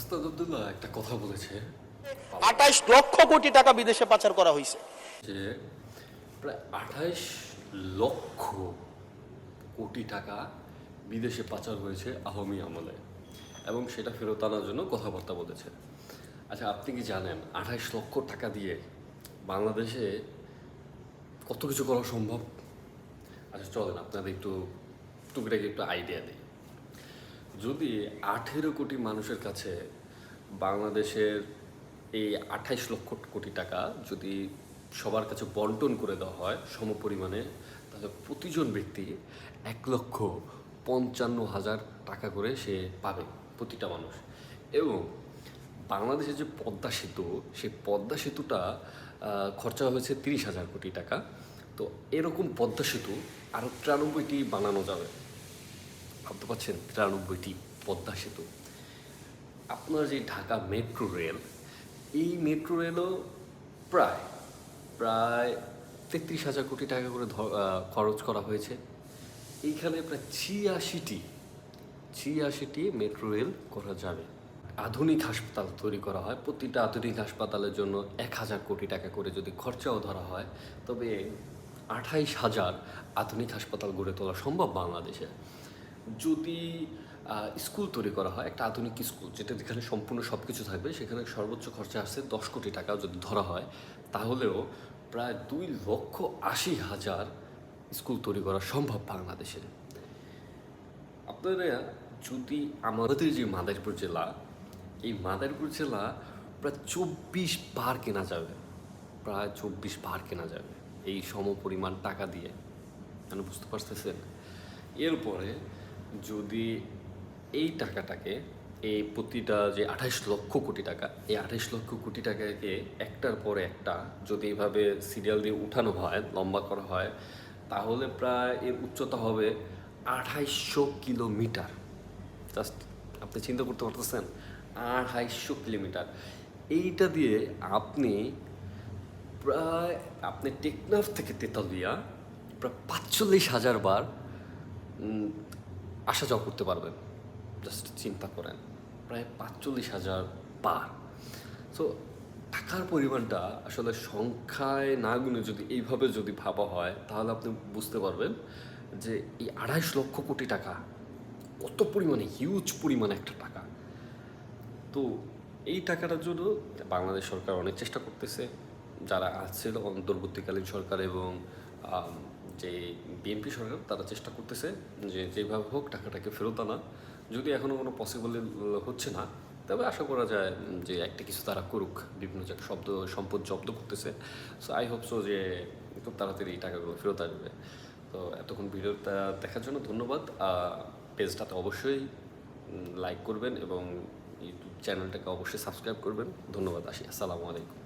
ওস্তাদ আব্দুল্লাহ একটা কথা বলেছে 28 লক্ষ কোটি টাকা বিদেশে পাচার করা হয়েছে। যে প্রায় 28 লক্ষ কোটি টাকা বিদেশে পাচার হয়েছে আওয়ামী আমলে, এবং সেটা ফেরত আনার জন্য কথাবার্তা বলেছে। আচ্ছা, আপনি কি জানেন 28 লক্ষ টাকা দিয়ে বাংলাদেশে কত কিছু করা সম্ভব? আচ্ছা চলেন আপনাদের একটু টুকটাকি একটু আইডিয়া দিই। যদি 18 কোটি মানুষের কাছে বাংলাদেশের এই 28 লক্ষ কোটি টাকা যদি সবার কাছে বন্টন করে দেওয়া হয় সমপরিমাণে, তাহলে প্রতিজন ব্যক্তি 1,55,000 টাকা করে সে পাবে প্রতিটা মানুষ। এবং বাংলাদেশের যে পদ্মা সেতু, সেই পদ্মা সেতুটা খরচা হয়েছে 30,000 কোটি টাকা। তো এরকম পদ্মা সেতু আরও 93টি বানানো যাবে। ভাবতে পারছেন, 93টি পদ্মা সেতু। আপনার যে ঢাকা মেট্রো রেল, এই মেট্রো রেলও প্রায় প্রায় 33,000 কোটি টাকা করে খরচ করা হয়েছে। এইখানে প্রায় 86টি মেট্রো রেল করা যাবে। আধুনিক হাসপাতাল তৈরি করা হয়, প্রতিটা আধুনিক হাসপাতালের জন্য 1,000 কোটি টাকা করে যদি খরচাও ধরা হয়, তবে 28,000 আধুনিক হাসপাতাল গড়ে তোলা সম্ভব বাংলাদেশে। যদি স্কুল তৈরি করা হয়, একটা আধুনিক স্কুল যেখানে সম্পূর্ণ সব কিছু থাকবে, সেখানে সর্বোচ্চ খরচা আসছে 10 কোটি টাকা যদি ধরা হয়, তাহলেও প্রায় 2,80,000 স্কুল তৈরি করা সম্ভব বাংলাদেশে। আপনারা যদি আমাদের যে মাদারীপুর জেলা, এই মাদারীপুর জেলা প্রায় 24 বার কেনা যাবে, প্রায় 24 বার কেনা যাবে এই সমপরিমাণ টাকা দিয়ে। মানে বুঝতে পারতেছেন? এরপরে যদি এই টাকাটাকে, এই প্রতিটা যে 28 লক্ষ কোটি টাকা, এই 28 লক্ষ কোটি টাকাকে একটার পর একটা যদি এইভাবে সিরিয়াল দিয়ে উঠানো হয়, লম্বা করা হয়, তাহলে প্রায় এর উচ্চতা হবে 2800 কিলোমিটার। জাস্ট আপনি চিন্তা করতে পারতেছেন, 2800 কিলোমিটার। এইটা দিয়ে আপনি টেকনাফ থেকে তেঁতুলিয়া প্রায় 45,000 বার আসা যাওয়া করতে পারবেন। জাস্ট চিন্তা করেন, প্রায় 45,000 বার। সো টাকার পরিমাণটা আসলে সংখ্যায় না গুণে যদি এইভাবে যদি ভাবা হয়, তাহলে আপনি বুঝতে পারবেন যে এই 28 লক্ষ কোটি টাকা কত পরিমাণে হিউজ পরিমাণে একটা টাকা। তো এই টাকাটার জন্য বাংলাদেশ সরকার অনেক চেষ্টা করতেছে, যারা আছে অন্তর্বর্তীকালীন সরকার এবং যে বিএনপি সরকার, তারা চেষ্টা করতেছে যে যেভাবে হোক টাকাটাকে ফেরত আনা। যদি এখনও কোনো পসিবল হচ্ছে না, তবে আশা করা যায় যে একটা কিছু তারা করুক। বিভিন্ন জায়গায় সম্পদ জব্দ করতেছে। সো আই হোপ সো যে খুব তাড়াতাড়ি এই টাকাগুলো ফেরত আসবে। তো এতক্ষণ ভিডিওটা দেখার জন্য ধন্যবাদ। পেজটাতে অবশ্যই লাইক করবেন এবং ইউটিউব চ্যানেলটাকে অবশ্যই সাবস্ক্রাইব করবেন। ধন্যবাদ। আসসালামু আলাইকুম।